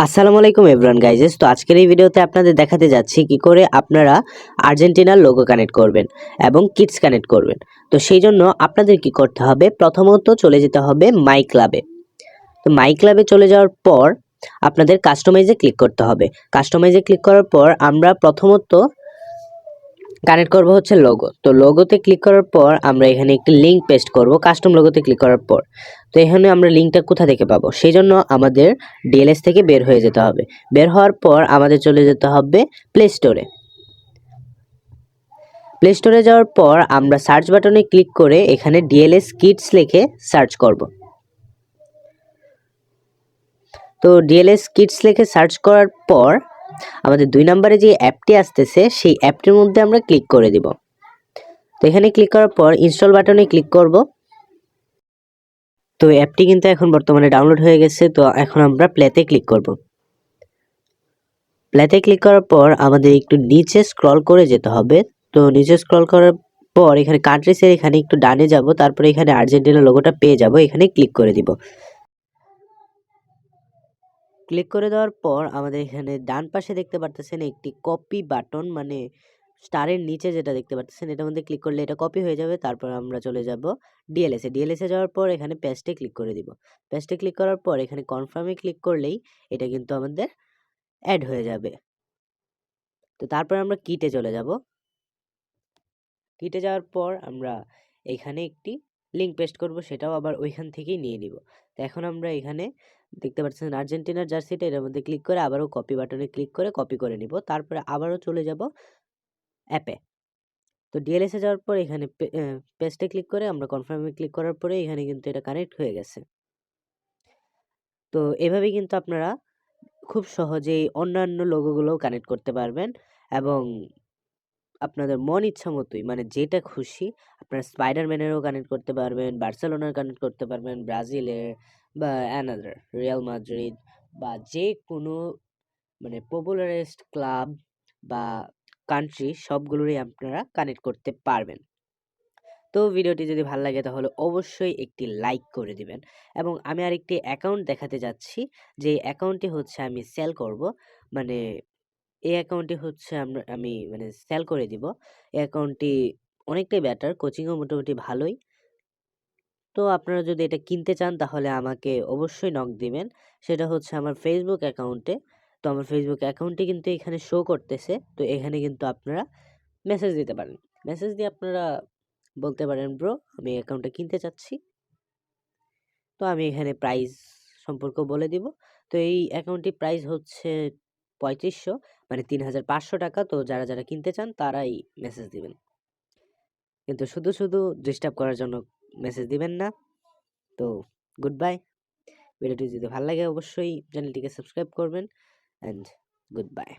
আসসালামু আলাইকুম এভরিওয়ান গাইজেস। তো আজকের এই ভিডিওতে আপনাদের দেখাতে যাচ্ছি কি করে আপনারা আর্জেন্টিনার লোগো কানেক্ট করবেন এবং কিডস কানেক্ট করবেন। তো সেই জন্য আপনাদের কি করতে হবে, প্রথমত চলে যেতে হবে মাই ক্লাবে। তো মাই ক্লাবে চলে যাওয়ার পর আপনাদের কাস্টমাইজে ক্লিক করতে হবে। কাস্টমাইজে ক্লিক করার পর আমরা প্রথমত কানেক্ট করব হচ্ছে লোগো। তো লোগোতে ক্লিক করার পর আমরা এখানে একটি লিঙ্ক পেস্ট করব কাস্টম লোগোতে ক্লিক করার পর। তো এখানে আমরা লিঙ্কটা কোথা থেকে পাবো, সেই জন্য আমাদের ডিএলএস থেকে বের হয়ে যেতে হবে। বের হওয়ার পর আমাদের চলে যেতে হবে প্লে স্টোরে। প্লে স্টোরে যাওয়ার পর আমরা সার্চ বাটনে ক্লিক করে এখানে ডিএলএস কিডস লিখে সার্চ করব। তো ডিএলএস কিডস লিখে সার্চ করার পর আমাদের 2 নম্বরে যে অ্যাপটি আসতেছে সেই অ্যাপটির মধ্যে আমরা ক্লিক করে দিব। তো এখানে ক্লিক করার পর ইনস্টল বাটনে ক্লিক করব। তো অ্যাপটি কিন্তু এখন বর্তমানে ডাউনলোড হয়ে গেছে। তো এখন আমরা প্লেতে ক্লিক করব। প্লেতে ক্লিক করার পর আমাদের একটু নিচে স্ক্রল করে যেতে হবে। তো নিচে স্ক্রল করার পর এখানে কান্ট্রিসের এখানে একটু ডানে যাব, তারপরে এখানে আর্জেন্টিনা লোগোটা পেয়ে যাব, এখানে ক্লিক করে দিব। ক্লিক করে দেওয়ার পর আমাদের এখানে ডান পাশে দেখতে পারতেছেন একটি কপি বাটন, মানে স্টারের নিচে যেটা দেখতে পাচ্ছেন এটার মধ্যে ক্লিক করলে এটা কপি হয়ে যাবে। তারপর আমরা চলে যাব ডিএলএসে যাওয়ার পর এখানে পেস্টে ক্লিক করে দিব। পেস্টে ক্লিক করার পর এখানে কনফার্মে ক্লিক করলেই এটা কিন্তু আমাদের অ্যাড হয়ে যাবে। তো তারপর আমরা কিটে চলে যাব। কিটে যাওয়ার পর আমরা এখানে একটি লিঙ্ক পেস্ট করব, সেটাও আবার ওইখান থেকেই নিয়ে নিব। তো এখন আমরা এখানে দেখতে পাচ্ছেন আর্জেন্টিনার জার্সিটা, এর মধ্যে ক্লিক করে আবারও কপি বাটনে ক্লিক করে কপি করে নিব। তারপরে আবারও চলে যাব অ্যাপে। তো ডিএলএসে যাওয়ার পর এখানে পেস্টে ক্লিক করে আমরা কনফার্মে ক্লিক করার পরে এখানে কিন্তু এটা কানেক্ট হয়ে গেছে। তো এভাবেই কিন্তু আপনারা খুব সহজেই অন্যান্য লোগোগুলোও কানেক্ট করতে পারবেন এবং আপনাদের মন ইচ্ছা মতোই, মানে যেটা খুশি আপনারা স্পাইডারম্যানেরও কানেক্ট করতে পারবেন, বার্সেলোনার কানেক্ট করতে পারবেন, ব্রাজিলের বা অ্যানাদার রিয়াল মাদ্রিদ বা যে কোনো মানে পপুলারেস্ট ক্লাব বা কান্ট্রি সবগুলোরই আপনারা কানেক্ট করতে পারবেন। তো ভিডিওটি যদি ভালো লাগে তাহলে অবশ্যই একটি লাইক করে দিবেন। এবং আমি আরেকটি অ্যাকাউন্ট দেখাতে যাচ্ছি, যে অ্যাকাউন্টটি হচ্ছে আমি সেল করব, মানে এই অ্যাকাউন্টটি হচ্ছে আমি মানে সেল করে দিব। এই অ্যাকাউন্টটি অনেকটাই বেটার, কোচিংও মোটামুটি ভালোই। তো আপনারা যদি এটা কিনতে চান তাহলে আমাকে অবশ্যই নক দিবেন। সেটা হচ্ছে আমার ফেসবুক অ্যাকাউন্টে। তো আমার ফেসবুক অ্যাকাউন্টটি কিন্তু এখানে শো করতেছে। তো এখানে কিন্তু আপনারা মেসেজ দিতে পারেন। মেসেজ দিয়ে আপনারা বলতে পারেন, ব্রো আমি অ্যাকাউন্টটা কিনতে চাচ্ছি। তো আমি এখানে প্রাইস সম্পর্কে বলে দিব। তো এই অ্যাকাউন্টটির প্রাইস হচ্ছে ৩৫০০, মানে ৩৫০০ টাকা। তো যারা যারা কিনতে চান তারাই মেসেজ দিবেন, কিন্তু শুধু শুধু ডিস্টার্ব করার জন্য মেসেজ দিবেন না। তো গুড বাই। ভিডিওটি যদি ভালো লাগে অবশ্যই চ্যানেলটিকে সাবস্ক্রাইব করবেন অ্যান্ড গুড বাই।